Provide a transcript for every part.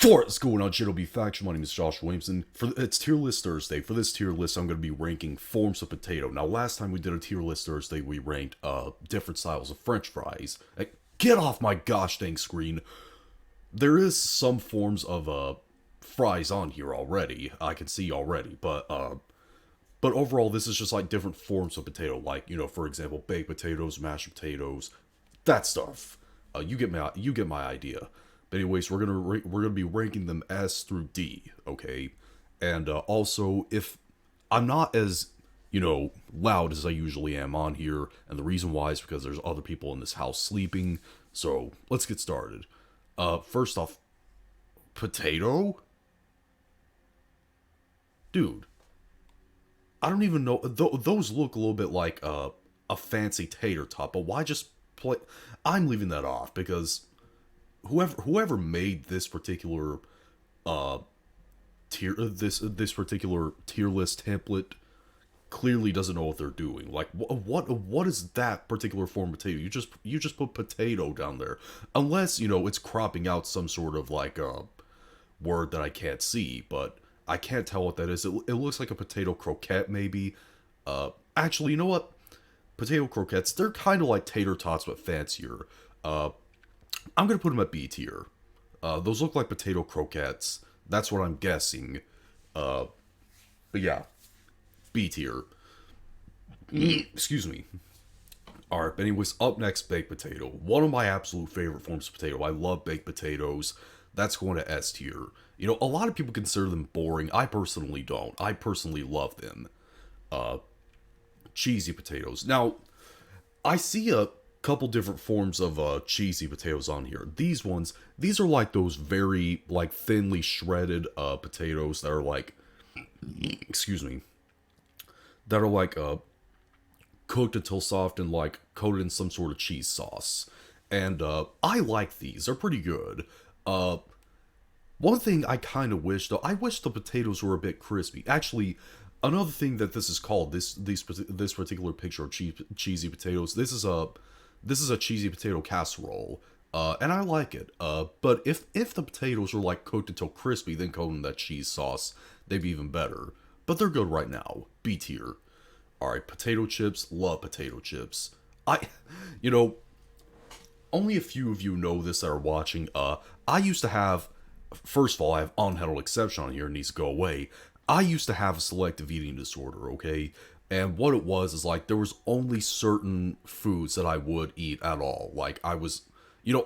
What's going on, Shit'll Be Faction? My name is Josh Williamson. It's Tier List Thursday. For this tier list, I'm going to be ranking forms of potato. Now, last time we did a Tier List Thursday, we ranked different styles of French fries. Like, get off my gosh dang screen. There is some forms of fries on here already. I can see already, but overall, this is just like different forms of potato. Like, for example, baked potatoes, mashed potatoes, that stuff. You get my idea. But anyways, we're gonna be ranking them S through D, okay? And also, if I'm not as loud as I usually am on here, and the reason why is because there's other people in this house sleeping. So let's get started. First off, potato, dude. I don't even know. Those look a little bit like a fancy tater tot, but why just play? I'm leaving that off because whoever made this particular uh this particular tier list template clearly doesn't know what they're doing. Like what is that particular form of potato? You just put potato down there, unless it's cropping out some sort of like word that I can't see, but I can't tell what that is. It looks like a potato croquette maybe. Actually, you know what? Potato croquettes, they're kind of like tater tots but fancier. Uh, I'm gonna put them at B tier. Those look like potato croquettes. That's what I'm guessing. Uh, but yeah, B tier. Excuse me. Alright, but anyways, up next, baked potato. One of my absolute favorite forms of potato. I love baked potatoes. That's going to S tier. A lot of people consider them boring. I personally don't. I personally love them. Uh, Cheesy potatoes. Now, I see a couple different forms of cheesy potatoes on here. These are like those very like thinly shredded potatoes that are like, excuse me, that are like cooked until soft and like coated in some sort of cheese sauce. And I like these. They're pretty good. Uh, One thing I kind of wish though, I wish the potatoes were a bit crispy. Actually, another thing that this is called this particular picture of cheesy potatoes. This is a cheesy potato casserole. And I like it. But if the potatoes were like cooked until crispy, then coated in that cheese sauce, they'd be even better. But they're good right now. B tier. All right, potato chips. Love potato chips. I, you know, only a few of you know this that are watching. I used to have. First of all, I have unhandled exception on here and needs to go away. I used to have a selective eating disorder, okay? And what it was is like there was only certain foods that I would eat at all. Like I was,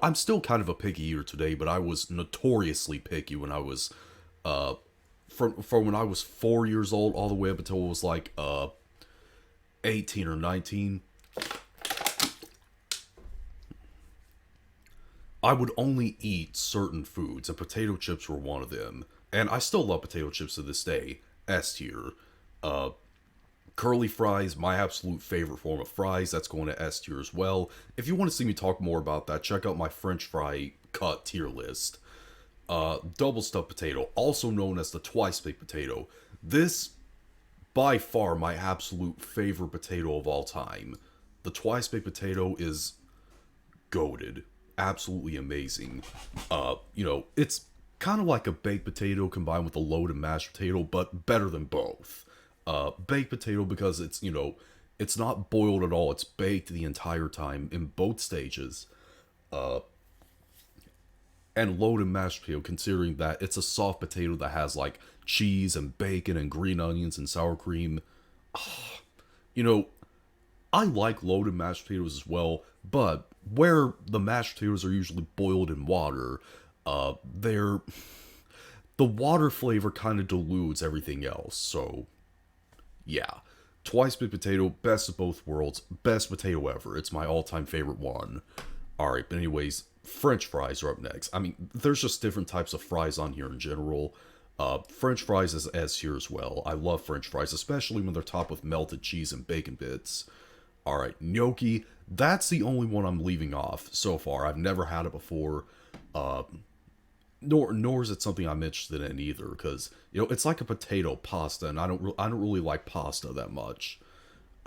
I'm still kind of a picky eater today, but I was notoriously picky when I was, from when I was 4 years old all the way up until I was like 18 or 19. I would only eat certain foods, and potato chips were one of them. And I still love potato chips to this day. S tier. Uh, Curly fries, my absolute favorite form of fries. That's going to S tier as well. If you want to see me talk more about that, check out my French fry cut tier list. Double stuffed potato, also known as the twice baked potato. This, by far, my absolute favorite potato of all time. The twice baked potato is goated. Absolutely amazing. It's kind of like a baked potato combined with a loaded mashed potato, but better than both. Baked potato because it's not boiled at all. It's baked the entire time in both stages. Uh, and loaded mashed potato, considering that it's a soft potato that has like cheese and bacon and green onions and sour cream. You know, I like loaded mashed potatoes as well, but where the mashed potatoes are usually boiled in water, they're the water flavor kind of dilutes everything else. So yeah, twice baked potato, best of both worlds, best potato ever. It's my all-time favorite one. All right, but anyways, French fries are up next. I mean, there's just different types of fries on here in general. French fries is S here as well. I love French fries, especially when they're topped with melted cheese and bacon bits. Alright, gnocchi, that's the only one I'm leaving off so far. I've never had it before. Uh, nor is it something I'm interested in either, because it's like a potato pasta, and I don't really like pasta that much.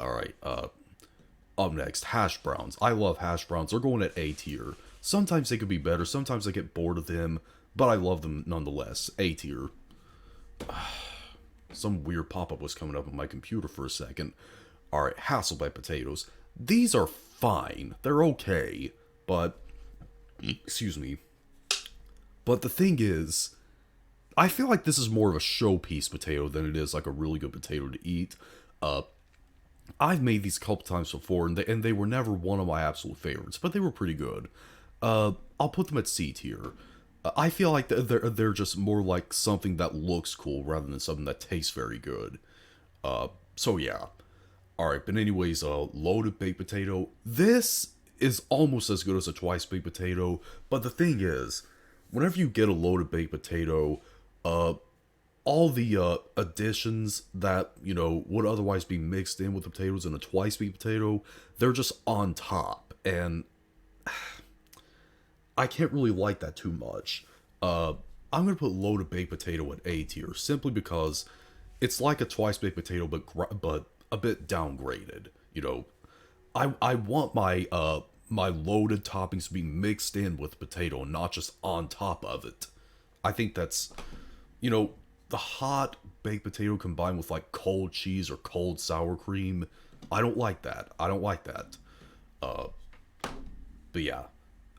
Alright, up next, hash browns. I love hash browns. They're going at A tier. Sometimes they could be better. Sometimes I get bored of them, but I love them nonetheless. A tier. Some weird pop-up was coming up on my computer for a second. Alright, Hasselback potatoes. These are fine. They're okay. But, excuse me. But the thing is, I feel like this is more of a showpiece potato than it is like a really good potato to eat. I've made these a couple times before, and they were never one of my absolute favorites, but they were pretty good. I'll put them at C tier. I feel like they're just more like something that looks cool rather than something that tastes very good. So yeah. Alright, but anyways, loaded baked potato. This is almost as good as a twice baked potato, but the thing is, whenever you get a loaded baked potato, all the additions that, you know, would otherwise be mixed in with the potatoes in a twice baked potato, they're just on top, and I can't really like that too much. I'm gonna put loaded baked potato at A tier, simply because it's like a twice baked potato, but a bit downgraded. You know, I want my my loaded toppings to be mixed in with potato, not just on top of it. I think that's, you know, the hot baked potato combined with like cold cheese or cold sour cream. I don't like that. I don't like that. But yeah.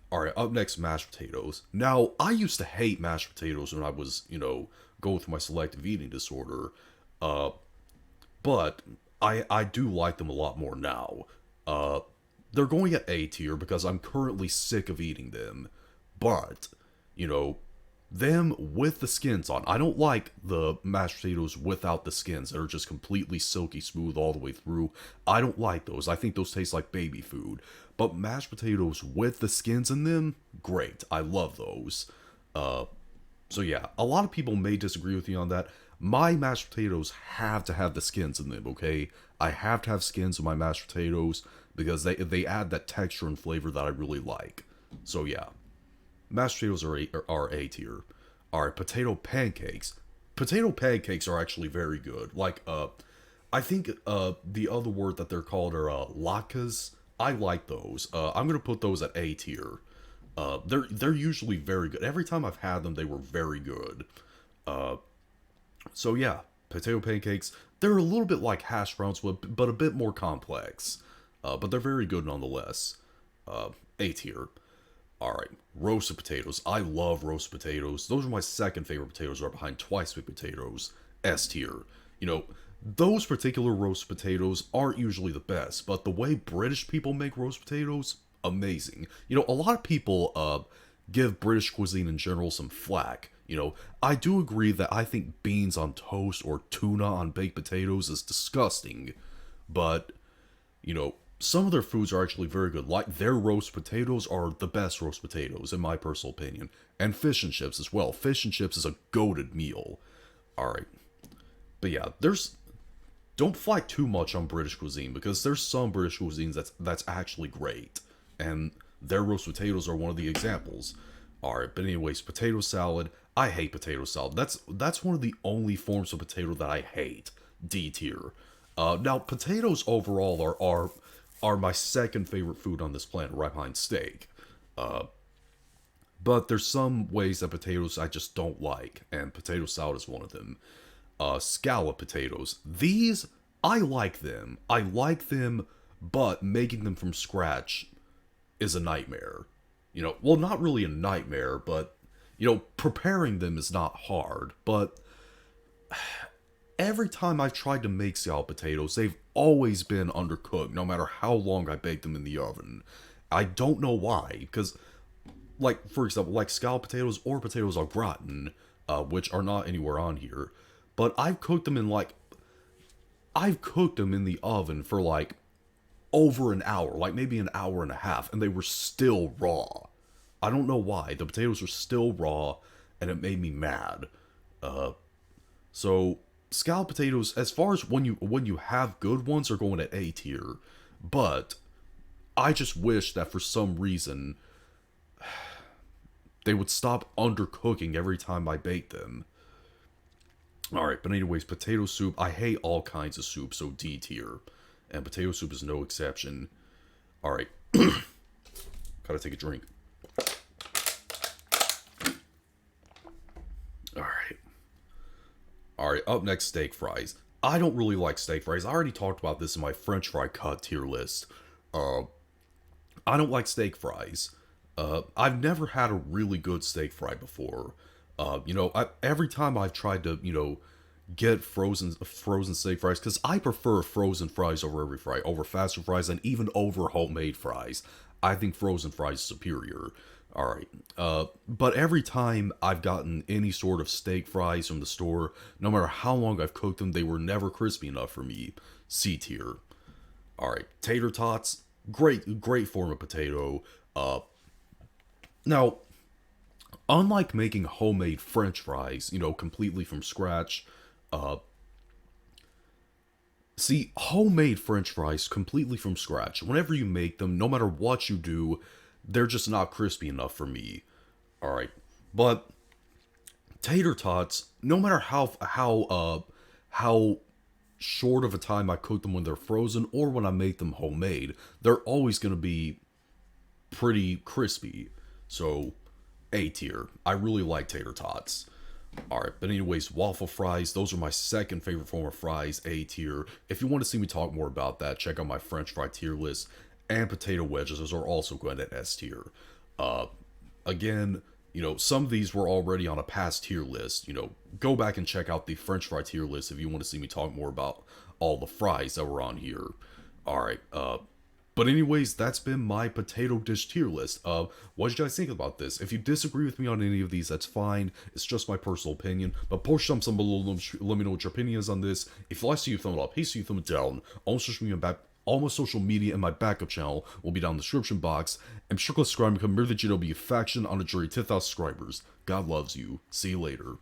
Alright, up next, mashed potatoes. Now, I used to hate mashed potatoes when I was, you know, going through my selective eating disorder. But I do like them a lot more now. They're going at A tier because I'm currently sick of eating them. But, you know, them with the skins on. I don't like the mashed potatoes without the skins that are just completely silky smooth all the way through. I don't like those. I think those taste like baby food. But mashed potatoes with the skins in them, great. I love those. So yeah, a lot of people may disagree with me on that. My mashed potatoes have to have the skins in them, okay? I have to have skins in my mashed potatoes because they add that texture and flavor that I really like. So yeah. Mashed potatoes are A tier. Alright, potato pancakes. Potato pancakes are actually very good. Like, I think the other word that they're called are latkes. I like those. I'm gonna put those at A tier. They're usually very good. Every time I've had them, they were very good. So yeah, potato pancakes. They're a little bit like hash browns, but a bit more complex. But they're very good nonetheless. A tier. Alright, roasted potatoes. I love roasted potatoes. Those are my second favorite potatoes, right behind twice baked potatoes. S tier. You know, those particular roasted potatoes aren't usually the best, but the way British people make roast potatoes, amazing. You know, a lot of people give British cuisine in general some flack. You know, I do agree that I think beans on toast or tuna on baked potatoes is disgusting, but, you know, some of their foods are actually very good. Like, their roast potatoes are the best roast potatoes, in my personal opinion. And fish and chips as well. Fish and chips is a goated meal. Alright. But yeah, don't fight too much on British cuisine, because there's some British cuisines that's actually great. And their roast potatoes are one of the examples. Alright, but anyways, potato salad. I hate potato salad. That's one of the only forms of potato that I hate. D tier. Now, potatoes overall are my second favorite food on this planet, right behind steak. But there's some ways that potatoes I just don't like, and potato salad is one of them. Scallop potatoes. These, I like them. I like them, but making them from scratch is a nightmare. You know, well, not really a nightmare, but, you know, preparing them is not hard, but every time I've tried to make scalloped potatoes, they've always been undercooked, no matter how long I bake them in the oven. I don't know why, because, like, for example, like scalloped potatoes or potatoes au gratin, which are not anywhere on here, but I've cooked them in, like, I've cooked them in the oven for, like, over an hour, like maybe an hour and a half, and they were still raw. I don't know why. The potatoes were still raw, and it made me mad. So scalloped potatoes, as far as when you have good ones, are going at A tier. But I just wish that for some reason they would stop undercooking every time I bake them. Alright, but anyways, potato soup. I hate all kinds of soup, so D tier. And potato soup is no exception. Alright. Gotta take a drink. Alright, up next, steak fries. I don't really like steak fries. I already talked about this in my French fry cut tier list. Uh, I don't like steak fries. I've never had a really good steak fry before. Every time I've tried to, get frozen steak fries, because I prefer frozen fries over every fry, over fast food fries, and even over homemade fries. I think frozen fries is superior. All right. But every time I've gotten any sort of steak fries from the store, no matter how long I've cooked them, they were never crispy enough for me. C tier. All right, tater tots, great form of potato. Now, unlike making homemade French fries, completely from scratch, uh, see, homemade French fries completely from scratch. Whenever you make them, no matter what you do, they're just not crispy enough for me. All right, but tater tots, no matter how short of a time I cook them when they're frozen or when I make them homemade, they're always going to be pretty crispy. So, A tier. I really like tater tots. Alright, but anyways, waffle fries, those are my second favorite form of fries, A tier. If you want to see me talk more about that, check out my French fry tier list. And potato wedges, those are also going at S tier. Uh, Again, some of these were already on a past tier list. Go back and check out the French fry tier list if you want to see me talk more about all the fries that were on here. Alright, but anyways, that's been my potato dish tier list. What did you guys think about this? If you disagree with me on any of these, that's fine. It's just my personal opinion. But post some below. Let me know what your opinion is on this. If you like, see you thumb it up. Hey, see you thumb it down. All my social media and my backup channel will be down in the description box. And be sure to subscribe and become a member of the GW faction on a journey to 10,000 subscribers. God loves you. See you later.